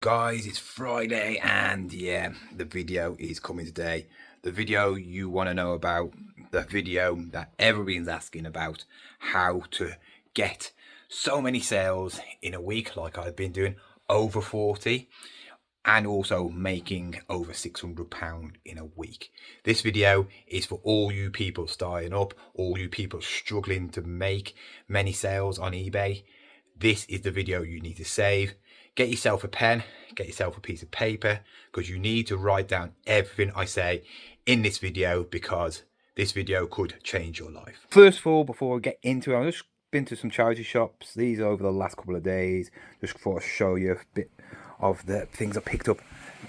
Guys, it's Friday and yeah, the video is coming today. The video you want to know about, the video that everyone's asking about, how to get so many sales in a week like I've been doing, over 40, and also making over £600 in a week. This video is for all you people starting up, all you people struggling to make many sales on eBay. This is the video you need to save. Get yourself a pen, get yourself a piece of paper, because you need to write down everything I say in this video, because this video could change your life. First of all, before we get into it, I've just been to some charity shops. These are over the last couple of days. Just thought I'd show you a bit of the things I picked up.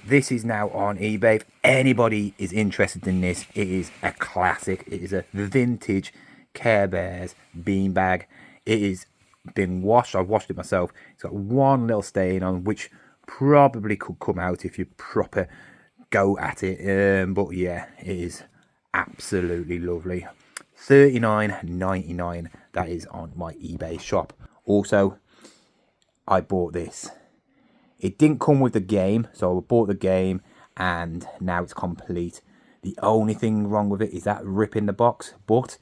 This is now on eBay. If anybody is interested in this, it is a classic. It is a vintage Care Bears beanbag. It is been washed. I've washed it myself. It's got one little stain on, which probably could come out if you proper go at it. But yeah, it is absolutely lovely. $39.99. That is on my eBay shop. Also, I bought this. It didn't come with the game, so I bought the game and now it's complete. The only thing wrong with it is that rip in the box, but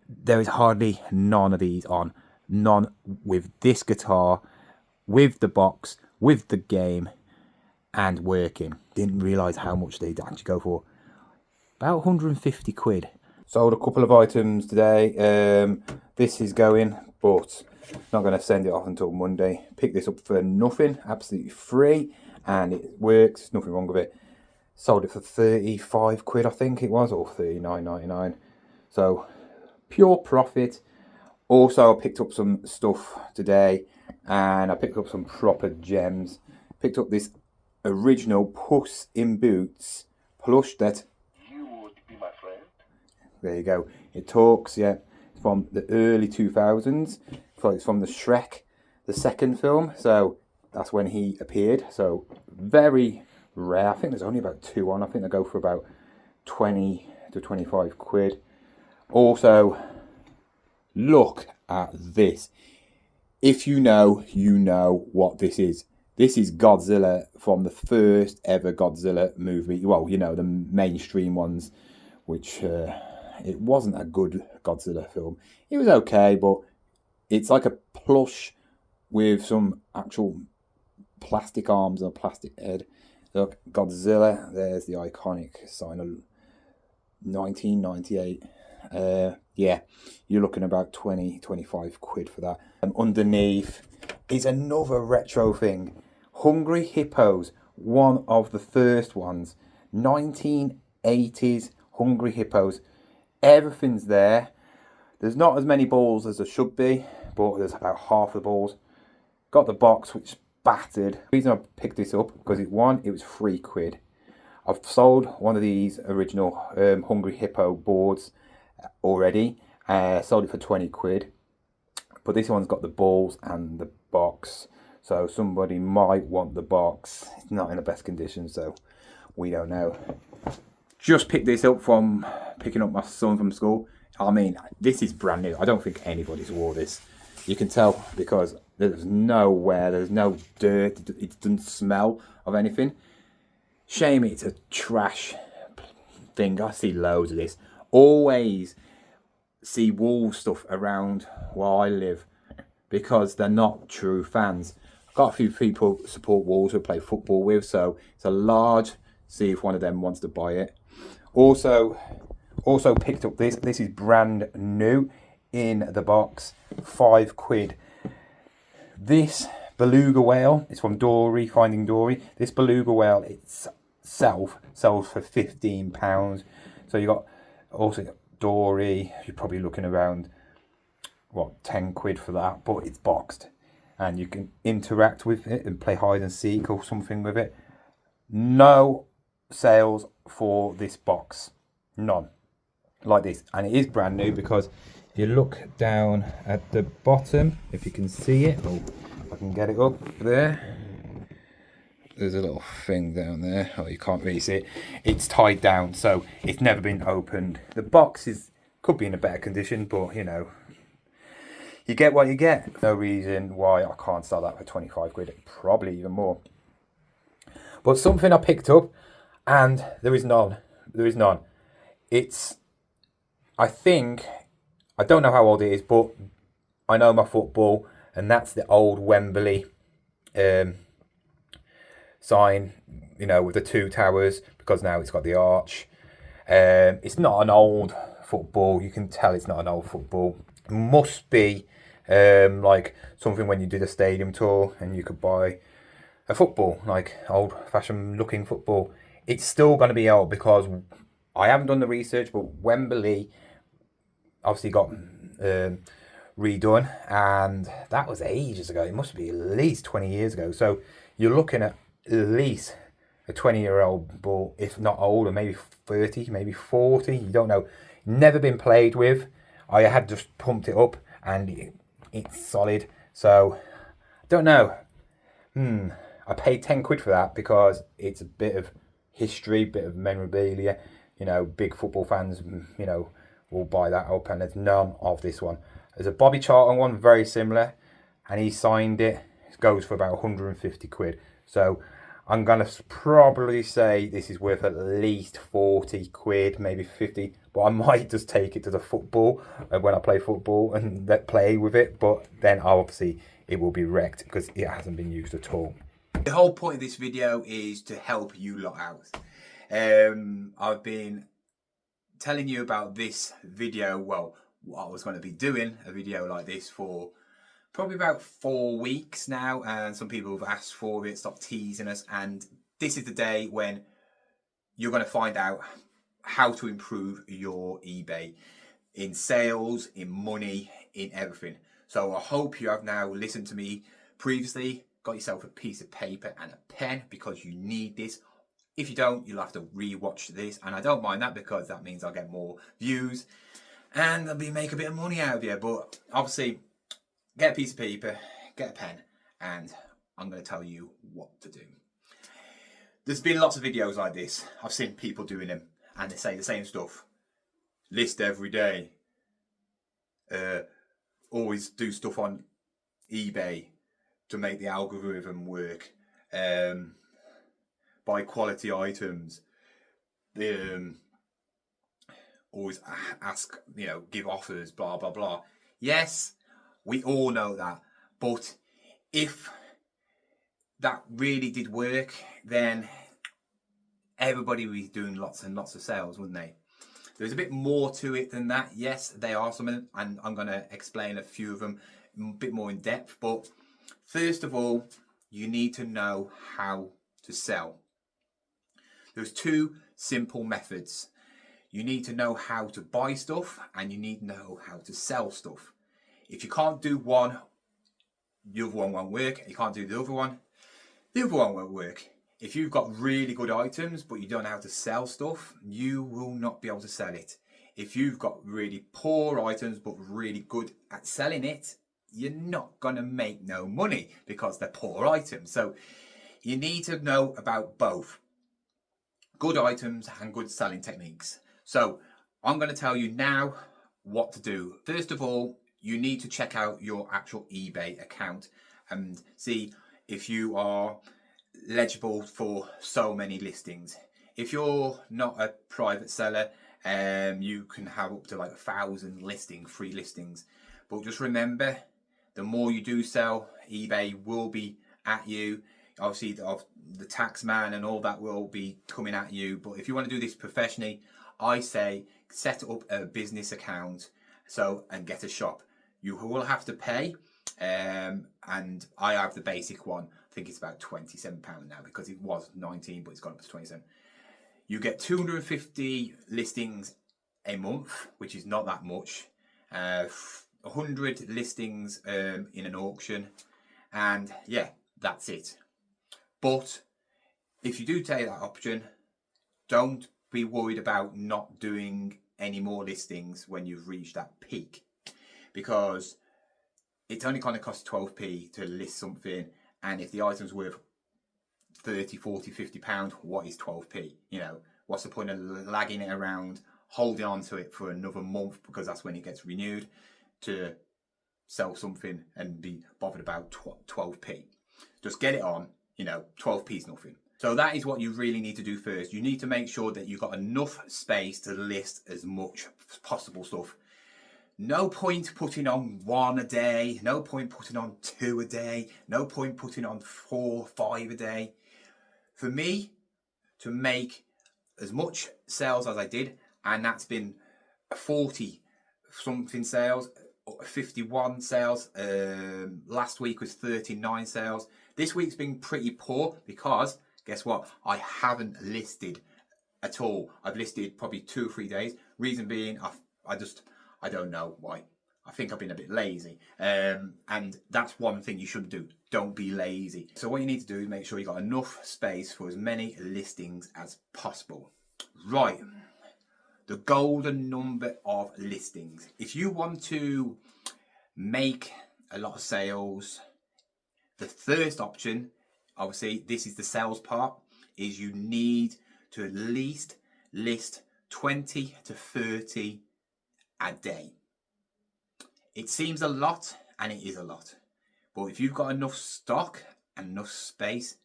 there is hardly none of these on. None with this guitar, with the box, with the game, and working. Didn't realise how much they'd actually go for. About 150 quid. Sold a couple of items today. This is going, but not going to send it off until Monday. Picked this up for nothing, absolutely free, and it works. Nothing wrong with it. Sold it for 35 quid, I think it was, or 39.99. So pure profit. Also, I picked up some stuff today, and I picked up some proper gems. Picked up this original Puss in Boots plush that you would be my friend. There you go. It talks, yeah. It's from the early 2000s. It's from the Shrek, the second film. So that's when he appeared. So very rare. I think there's only about two on. I think they go for about 20 to 25 quid. Also, look at this. If you know, you know what this is. This is Godzilla from the first ever Godzilla movie. Well, you know, the mainstream ones, which it wasn't a good Godzilla film. It was okay, but it's like a plush with some actual plastic arms and a plastic head. Look, Godzilla, there's the iconic sign of 1998. Yeah, you're looking about 20-25 quid for that. Underneath is another retro thing. Hungry Hippos, one of the first ones. 1980s Hungry Hippos. Everything's there. There's not as many balls as there should be, but there's about half the balls. Got the box, which is battered. The reason I picked this up, because it was 3 quid. I've sold one of these original Hungry Hippo boards already. Sold it for 20 quid. But this one's got the balls and the box. So somebody might want the box. It's not in the best condition, so we don't know. Just picked this up from picking up my son from school. I mean, this is brand new. I don't think anybody's wore this. You can tell because there's no wear, there's no dirt. It doesn't smell of anything. Shame it's a trash thing. I see loads of this. Always see wool stuff around where I live because they're not true fans. Got a few people support Wolves who play football with, so it's a large. See if one of them wants to buy it. Also picked up this. This is brand new in the box. 5 quid. This beluga whale is from Dory, Finding Dory. This beluga whale itself sells for £15. So you got also Dory. You're probably looking around 10 quid for that, but it's boxed. And you can interact with it and play hide and seek or something with it. No sales for this box. None. Like this. And it is brand new because if you look down at the bottom, if you can see it, if I can get it up there. There's a little thing down there. Oh, you can't really see it. It's tied down, so it's never been opened. The box could be in a better condition, but you know, you get what you get. No reason why I can't sell that for 25 quid, probably even more. But something I picked up, and there is none. There is none. It's, I think, I don't know how old it is, but I know my football, and that's the old Wembley sign, you know, with the two towers, because now it's got the arch. It's not an old football. You can tell it's not an old football. It must be like something when you did a stadium tour and you could buy a football, like old-fashioned looking football. It's still going to be old because I haven't done the research, but Wembley obviously got redone, and that was ages ago. It must be at least 20 years ago. So you're looking at least a 20-year-old ball, if not older, maybe 30, maybe 40. You don't know. Never been played with. I had just pumped it up, and it's solid. So I don't know. I paid 10 quid for that because it's a bit of history, bit of memorabilia. You know, big football fans, you know, will buy that up, and there's none of this one. There's a Bobby Charlton one, very similar, and he signed it. It goes for about 150 quid. So I'm going to probably say this is worth at least 40 quid, maybe 50. But I might just take it to the football when I play football and play with it. But then obviously it will be wrecked because it hasn't been used at all. The whole point of this video is to help you lot out. I've been telling you about this video, well, what I was going to be doing a video like this for probably about 4 weeks now, and some people have asked for it, stop teasing us, and this is the day when you're going to find out how to improve your eBay in sales, in money, in everything. So I hope you have now listened to me previously, got yourself a piece of paper and a pen, because you need this. If you don't, you'll have to re-watch this, and I don't mind that because that means I'll get more views and I'll make a bit of money out of you. But obviously, get a piece of paper, get a pen, and I'm going to tell you what to do. There's been lots of videos like this. I've seen people doing them, and they say the same stuff. List every day. Always do stuff on eBay to make the algorithm work. Buy quality items. Always ask, you know, give offers, blah, blah, blah. Yes, we all know that. But if that really did work, then everybody would be doing lots and lots of sales, wouldn't they? There's a bit more to it than that. Yes, there are some, and I'm going to explain a few of them a bit more in depth. But first of all, you need to know how to sell. There's two simple methods. You need to know how to buy stuff, and you need to know how to sell stuff. If you can't do one, the other one won't work. You can't do the other one won't work. If you've got really good items, but you don't know how to sell stuff, you will not be able to sell it. If you've got really poor items, but really good at selling it, you're not going to make no money because they're poor items. So you need to know about both good items and good selling techniques. So I'm going to tell you now what to do. First of all, you need to check out your actual eBay account and see if you are legible for so many listings. If you're not a private seller, you can have up to like 1,000 listings, free listings. But just remember, the more you do sell, eBay will be at you. Obviously, the tax man and all that will be coming at you. But if you want to do this professionally, I say set up a business account and get a shop. You will have to pay, and I have the basic one. I think it's about £27 now because it was 19, but it's gone up to 27. You get 250 listings a month, which is not that much. 100 listings in an auction, and yeah, that's it. But if you do take that option, don't be worried about not doing any more listings when you've reached that peak, because it's only going to cost 12p to list something, and if the item's worth 30, 40, 50 pounds, what is 12p? You know, what's the point of lagging it around, holding on to it for another month, because that's when it gets renewed, to sell something and be bothered about 12p. Just get it on, you know, 12p is nothing. So that is what you really need to do first. You need to make sure that you've got enough space to list as much possible stuff. No point putting on 1 a day, no point putting on 2 a day, no point putting on 4, 5 a day. For me, to make as much sales as I did, and that's been 40 something sales, 51 sales, last week was 39 sales. This week's been pretty poor because guess what, I haven't listed at all. I've listed probably 2 or 3 days. Reason being, I don't know why. I think I've been a bit lazy, and that's one thing you shouldn't do. Don't be lazy. So what you need to do is make sure you got enough space for as many listings as possible. Right, the golden number of listings. If you want to make a lot of sales, the first option, obviously this is the sales part, is you need to at least list 20 to 30 a day. It seems a lot, and it is a lot. But if you've got enough stock and enough space,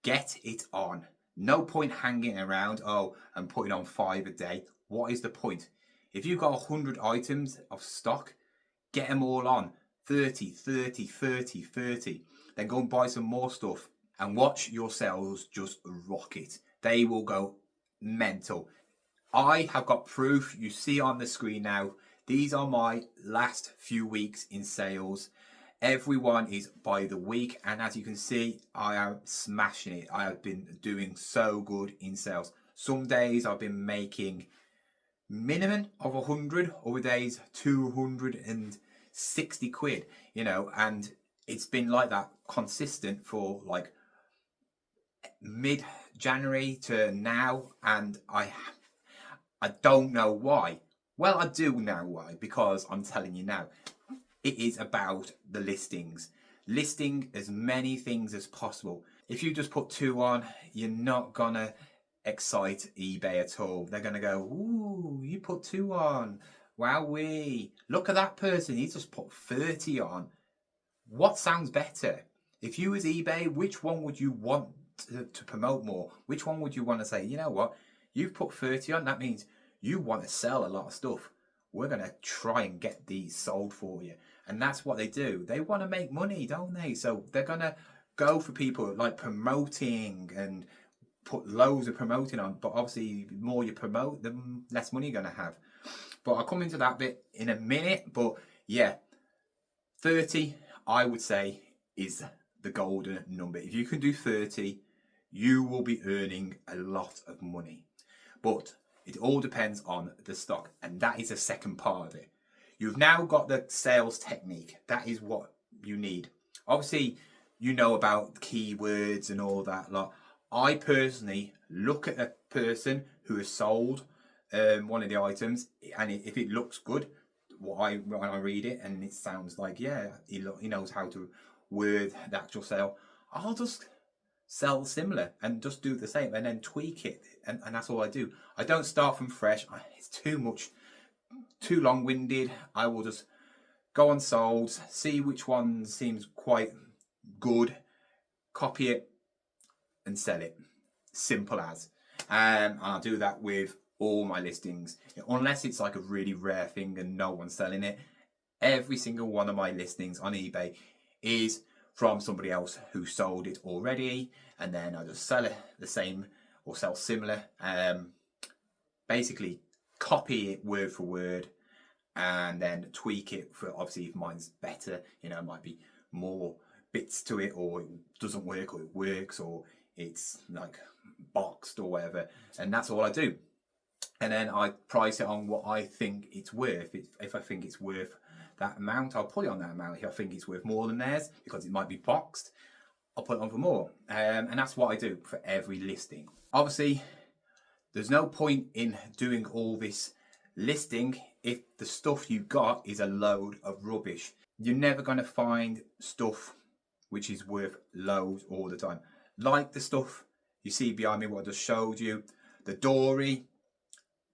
get it on. No point hanging around, and putting on 5 a day. What is the point? If you've got 100 items of stock, get them all on. 30, 30, 30, 30. Then go and buy some more stuff and watch your sales just rocket. They will go mental. I have got proof. You see on the screen now. These are my last few weeks in sales. Everyone is by the week, and as you can see, I am smashing it. I have been doing so good in sales. Some days I've been making minimum of 100, other days 260 quid, and it's been like that consistent for like mid-January to now, and I don't know why. Well, I do know why, because I'm telling you now. It is about the listings. Listing as many things as possible. If you just put 2 on, you're not gonna excite eBay at all. They're gonna go, ooh, you put 2 on. Wowee. Look at that person, he just put 30 on. What sounds better? If you was eBay, which one would you want to promote more? Which one would you want to say, you know what? You've put 30 on, that means you want to sell a lot of stuff. We're going to try and get these sold for you. And that's what they do. They want to make money, don't they? So they're going to go for people like promoting and put loads of promoting on. But obviously, the more you promote, the less money you're going to have. But I'll come into that bit in a minute. But yeah, 30, I would say, is the golden number. If you can do 30, you will be earning a lot of money. But it all depends on the stock, and that is the second part of it. You've now got the sales technique. That is what you need. Obviously, you know about keywords and all that lot. I personally look at a person who has sold one of the items, and if it looks good, when I read it and it sounds like, yeah, he knows how to word the actual sale, I'll just sell similar and just do the same and then tweak it, and that's all I do. I don't start from fresh. It's too much, too long-winded. I will just go on sold, see which one seems quite good, copy it and sell it. Simple as. And I'll do that with all my listings, unless it's like a really rare thing and no one's selling it. Every single one of my listings on eBay is from somebody else who sold it already, and then I just sell it the same or sell similar. Basically copy it word for word and then tweak it for, obviously, if mine's better, it might be more bits to it, or it doesn't work, or it works, or it's like boxed or whatever, and that's all I do. And then I price it on what I think it's worth. If I think it's worth that amount, I'll put it on that amount. If I think it's worth more than theirs, because it might be boxed, I'll put it on for more. And that's what I do for every listing. Obviously, there's no point in doing all this listing if the stuff you got is a load of rubbish. You're never going to find stuff which is worth loads all the time. Like the stuff you see behind me, what I just showed you, the dory.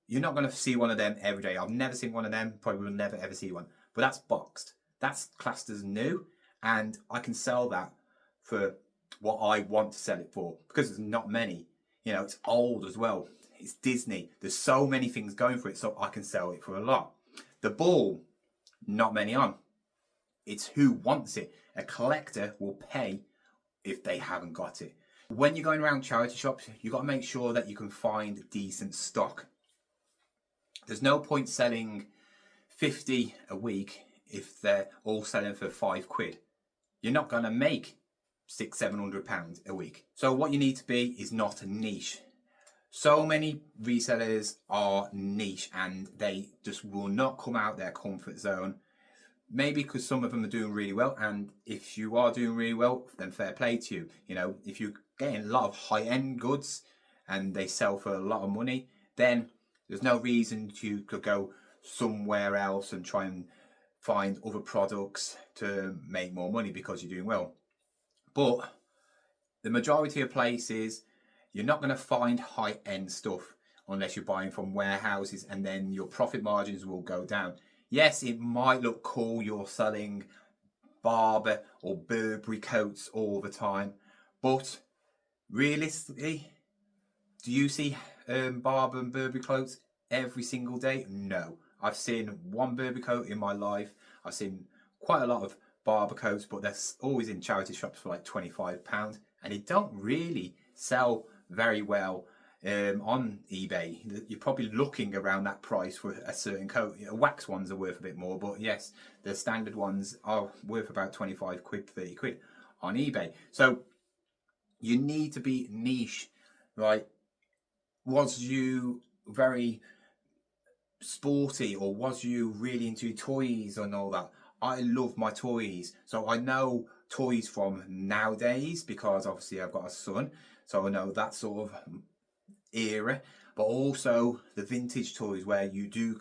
You're not going to see one of them every day. I've never seen one of them, probably will never ever see one. But that's boxed. That's classed as new, and I can sell that for what I want to sell it for, because there's not many. You know, it's old as well. It's Disney. There's so many things going for it, so I can sell it for a lot. The ball, not many on. It's who wants it. A collector will pay if they haven't got it. When you're going around charity shops, you've got to make sure that you can find decent stock. There's no point selling 50 a week if they're all selling for £5. You're not going to make £600-700 a week. So what you need to be is not a niche. So many resellers are niche and they just will not come out their comfort zone. Maybe because some of them are doing really well, and if you are doing really well, then fair play to you. You know, if you're getting a lot of high-end goods and they sell for a lot of money, then there's no reason to go somewhere else and try and find other products to make more money because you're doing well. But the majority of places, you're not going to find high-end stuff unless you're buying from warehouses, and then your profit margins will go down. Yes, it might look cool, you're selling Barber or Burberry coats all the time, but realistically, do you see Barber and Burberry coats every single day? No. I've seen one Burberry coat in my life. I've seen quite a lot of Barber coats, but they're always in charity shops for like £25, and they don't really sell very well on eBay. You're probably looking around that price for a certain coat. You know, wax ones are worth a bit more, but yes, the standard ones are worth about £25, £30 on eBay. So you need to be niche, right? Was you very sporty, or was you really into toys and all that? I love my toys, so I know toys from nowadays because obviously I've got a son, so I know that sort of era, but also the vintage toys where you do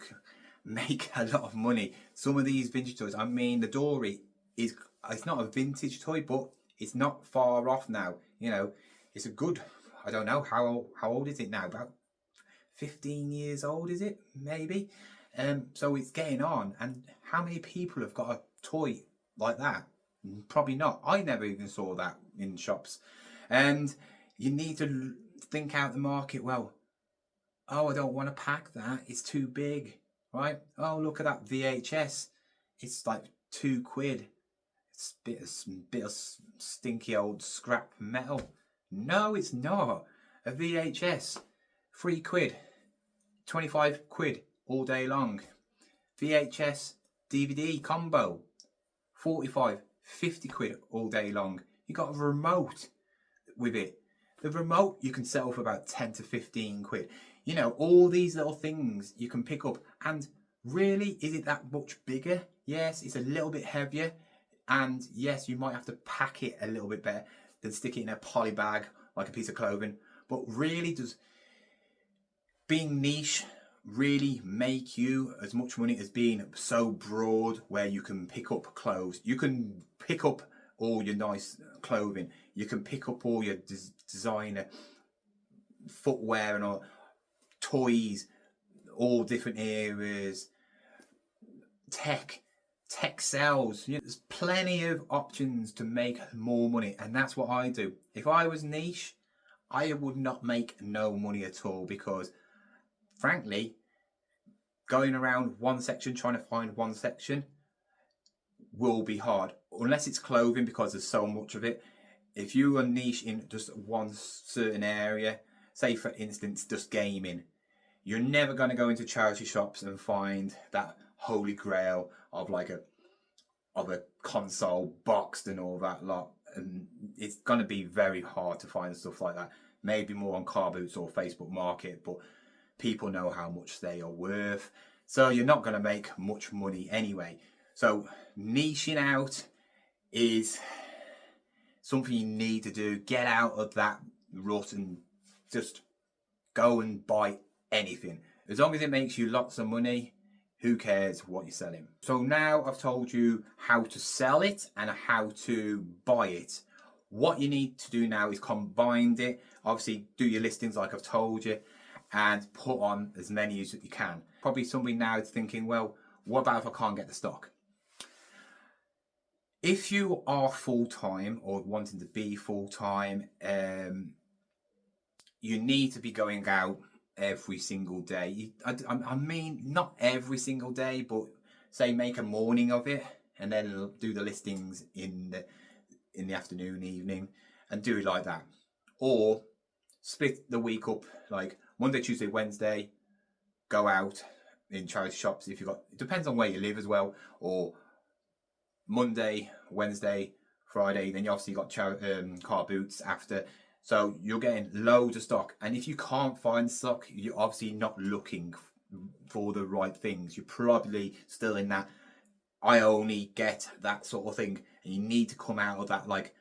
make a lot of money. Some of these vintage toys, I mean, the Dory is, it's not a vintage toy, but it's not far off now. You know, it's a good, I don't know, how old is it now? About 15 years old, is it? Maybe. So it's getting on. And how many people have got a toy like that? Probably not. I never even saw that in shops. And you need to think out the market. Well, oh, I don't want to pack that. It's too big, right? Oh, look at that VHS. It's like £2. It's a bit of stinky old scrap metal. No, it's not. A VHS, £3, £25 all day long. VHS DVD combo, 45, £50 all day long. You got a remote with it. The remote you can sell for about 10 to 15 quid. You know, all these little things you can pick up. And really, is it that much bigger? Yes, it's a little bit heavier. And yes, you might have to pack it a little bit better than stick it in a poly bag like a piece of clothing. But really, does being niche really make you as much money as being so broad where you can pick up clothes? You can pick up all your nice clothing. You can pick up all your designer footwear and all, toys, all different areas, tech sells. You know, there's plenty of options to make more money, and that's what I do. If I was niche, I would not make no money at all, because frankly, going around one section trying to find one section will be hard, unless it's clothing, because there's so much of it. If you are niche in just one certain area, say for instance just gaming, you're never going to go into charity shops and find that holy grail of like a console boxed and all that lot, and it's going to be very hard to find stuff like that. Maybe more on car boots or Facebook Market, but people know how much they are worth, so you're not going to make much money anyway. So niching out is something you need to do. Get out of that rut and just go and buy anything. As long as it makes you lots of money, who cares what you're selling? So now I've told you how to sell it and how to buy it. What you need to do now is combine it. Obviously, do your listings like I've told you, and put on as many as you can. Probably somebody now is thinking, well, what about if I can't get the stock? If you are full-time or wanting to be full-time, you need to be going out every single day. I mean, not every single day, but say make a morning of it, and then do the listings in the afternoon, evening, and do it like that. Or split the week up, like Monday, Tuesday, Wednesday, go out in charity shops if you got. It depends on where you live as well. Or Monday, Wednesday, Friday. Then you obviously got car boots after. So you're getting loads of stock. And if you can't find stock, you're obviously not looking for the right things. You're probably still in that I only get that sort of thing. And you need to come out of that like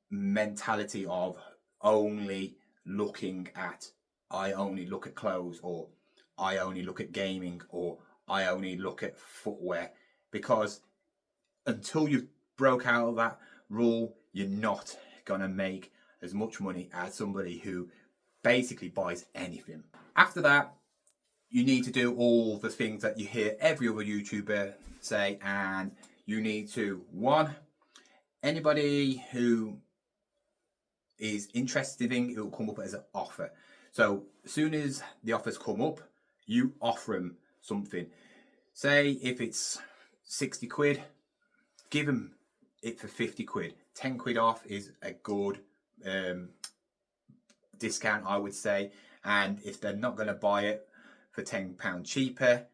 mentality of only looking at, I only look at clothes, or I only look at gaming, or I only look at footwear. Because until you've broke out of that rule, you're not gonna make as much money as somebody who basically buys anything. After that, you need to do all the things that you hear every other YouTuber say, and you need to, one, anybody who is interested in it will come up as an offer. So as soon as the offers come up, you offer them something. Say if it's 60 quid, give them it for 50 quid. 10 quid off is a good discount, I would say. And if they're not going to buy it for £10 cheaper,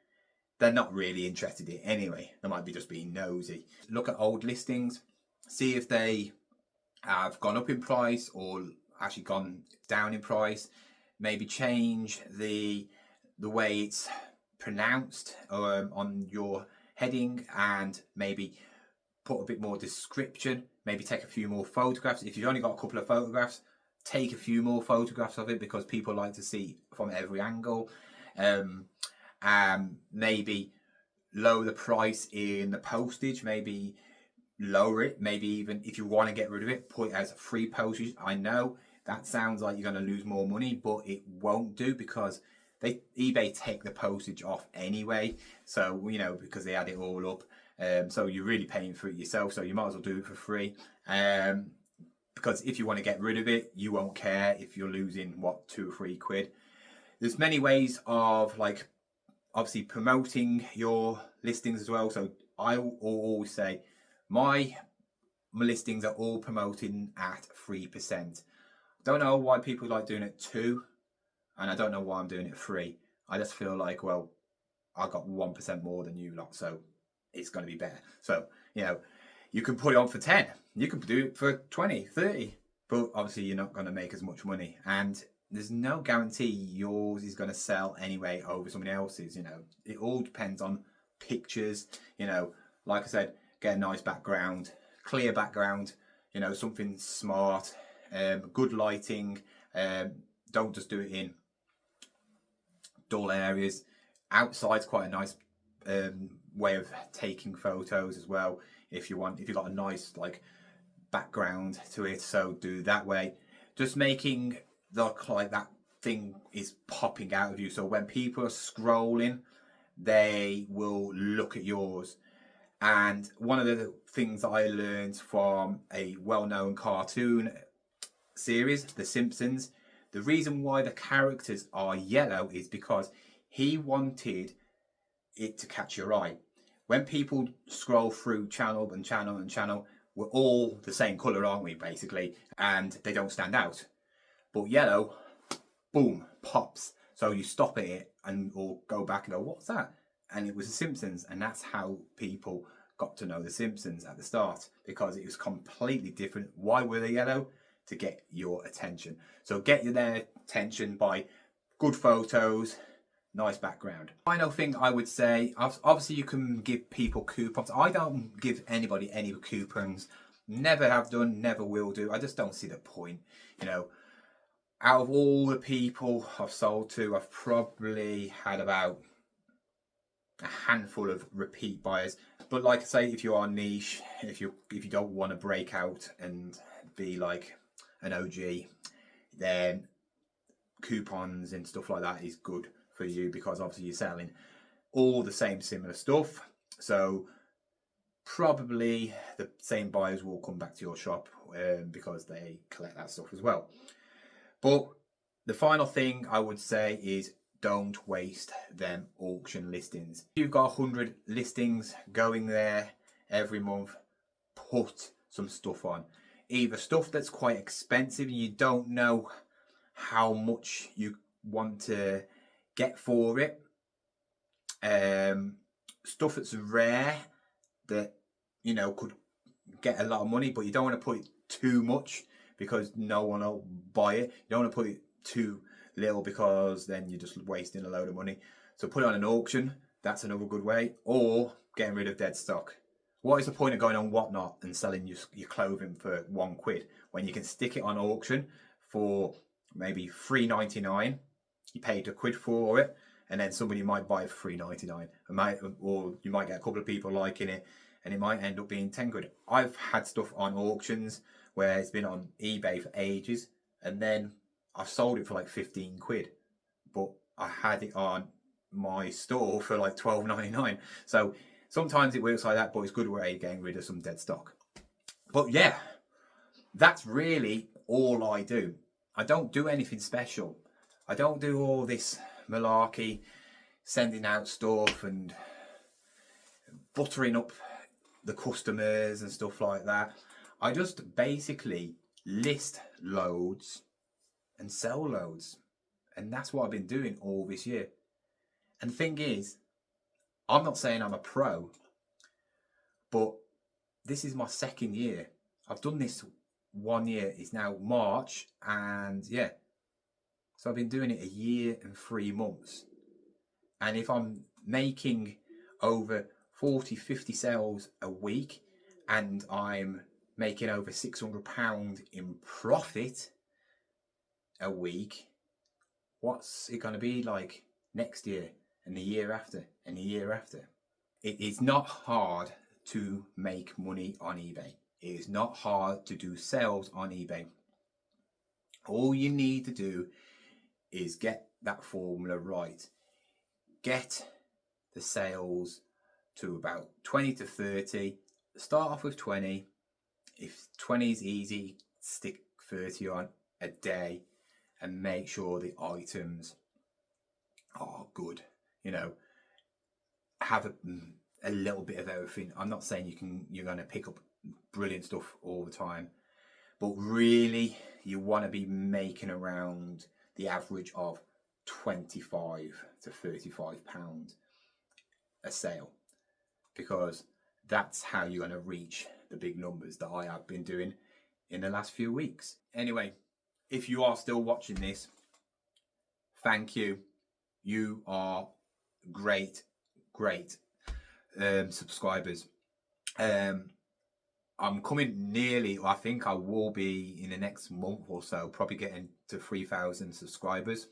they're not really interested in it anyway. They might be just being nosy. Look at old listings, see if they have gone up in price or actually gone down in price. Maybe change the way it's pronounced on your heading, and maybe put a bit more description. Maybe take a few more photographs. If you've only got a couple of photographs, take a few more photographs of it, because people like to see from every angle. Maybe lower the price in the postage. Maybe lower it. Maybe even if you want to get rid of it, put it as free postage. I know that sounds like you're going to lose more money, but it won't do, because eBay take the postage off anyway. So because they add it all up. So you're really paying for it yourself, so you might as well do it for free. Because if you want to get rid of it, you won't care if you're losing, what, 2 or 3 quid. There's many ways of, like, obviously promoting your listings as well. So I always say my listings are all promoting at 3%. Don't know why people like doing it 2, and I don't know why I'm doing it 3. I just feel like, well, I got 1% more than you lot, so it's going to be better. So you can put it on for 10, you can do it for 20, 30, but obviously you're not going to make as much money, and there's no guarantee yours is going to sell anyway over somebody else's. It all depends on pictures. Like I said, get a nice background, clear background, something smart, good lighting. Don't just do it in dull areas. Outside's quite a nice way of taking photos as well, if you've got a nice like background to it. So do that way, just making like that thing is popping out of you, so when people are scrolling, they will look at yours. And one of the things that I learned from a well-known cartoon series, The Simpsons, the reason why the characters are yellow is because he wanted it to catch your eye. When people scroll through channel and channel and channel, we're all the same colour, aren't we, basically? And they don't stand out. But yellow, boom, pops. So you stop at it or go back and go, what's that? And it was The Simpsons. And that's how people got to know The Simpsons at the start, because it was completely different. Why were they yellow? To get your attention. So get their attention by good photos, nice background. Final thing I would say, obviously you can give people coupons. I don't give anybody any coupons. Never have done, never will do. I just don't see the point. Out of all the people I've sold to, I've probably had about a handful of repeat buyers. But like I say, if you are niche, if you don't want to break out and be like an OG, then coupons and stuff like that is good for you, because obviously you're selling all the same similar stuff. So probably the same buyers will come back to your shop because they collect that stuff as well. But the final thing I would say is don't waste them auction listings. If you've got 100 listings going there every month, put some stuff on. Either stuff that's quite expensive and you don't know how much you want to get for it. Stuff that's rare that, you know, could get a lot of money, but you don't want to put it too much because no one will buy it. You don't want to put it too little because then you're just wasting a load of money. So put it on an auction. That's another good way. Or getting rid of dead stock. What is the point of going on Whatnot and selling your clothing for £1 when you can stick it on auction for maybe $3.99? You paid £1 for it, and then somebody might buy it for $3.99. Or you might get a couple of people liking it, and it might end up being £10. I've had stuff on auctions where it's been on eBay for ages, and then I've sold it for like £15, but I had it on my store for like $12.99. So sometimes it works like that, but it's a good way of getting rid of some dead stock. But yeah, that's really all I do. I don't do anything special. I don't do all this malarkey, sending out stuff and buttering up the customers and stuff like that. I just basically list loads and sell loads. And that's what I've been doing all this year. And the thing is, I'm not saying I'm a pro, but this is my second year. I've done this 1 year. It's now March, and yeah. So I've been doing it 1 year and 3 months. And if I'm making over 40, 50 sales a week, and I'm making over £600 in profit a week, what's it going to be like next year and the year after and the year after? It is not hard to make money on eBay. It is not hard to do sales on eBay. All you need to do is get that formula right. Get the sales to about 20 to 30. Start off with 20. If 20 is easy, stick 30 on a day and make sure the items are good. You know, have a little bit of everything. I'm not saying you're going to pick up brilliant stuff all the time, but really you want to be making around the average of 25 to 35 pounds a sale, because that's how you're going to reach the big numbers that I have been doing in the last few weeks. Anyway, if you are still watching this, thank you. You are great subscribers. I'm coming nearly, I think I will be in the next month or so, probably getting to 3,000 subscribers.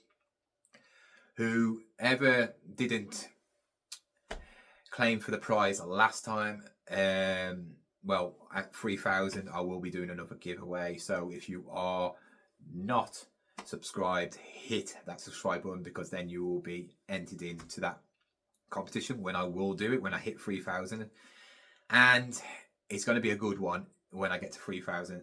Whoever didn't claim for the prize last time, well, at 3,000 I will be doing another giveaway. So if you are not subscribed, hit that subscribe button, because then you will be entered into that competition when I will do it, when I hit 3,000. And it's going to be a good one when I get to 3,000.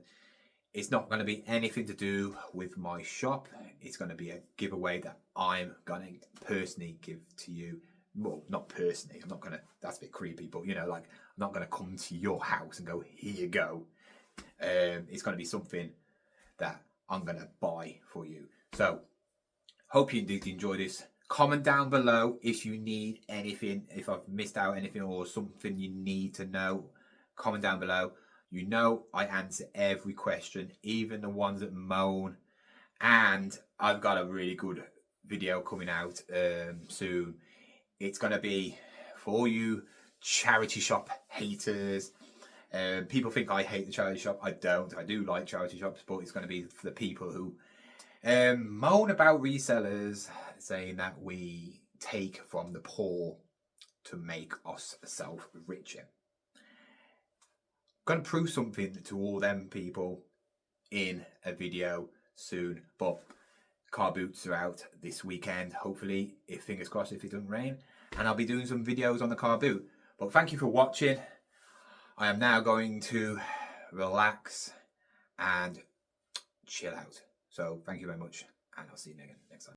It's not going to be anything to do with my shop. It's going to be a giveaway that I'm going to personally give to you. Well, not personally. I'm not going to, that's a bit creepy, but you know, like, I'm not going to come to your house and go, here you go. It's going to be something that I'm going to buy for you. So, hope you did enjoy this. Comment down below if you need anything, if I've missed out anything or something you need to know. Comment down below. You know I answer every question, even the ones that moan. And I've got a really good video coming out soon. It's going to be for you charity shop haters. People think I hate the charity shop. I don't. I do like charity shops, but it's going to be for the people who moan about resellers, saying that we take from the poor to make ourselves richer. Going to prove something to all them people in a video soon, but car boots are out this weekend, hopefully, if fingers crossed, if it doesn't rain, and I'll be doing some videos on the car boot. But thank you for watching. I am now going to relax and chill out. So thank you very much, and I'll see you again.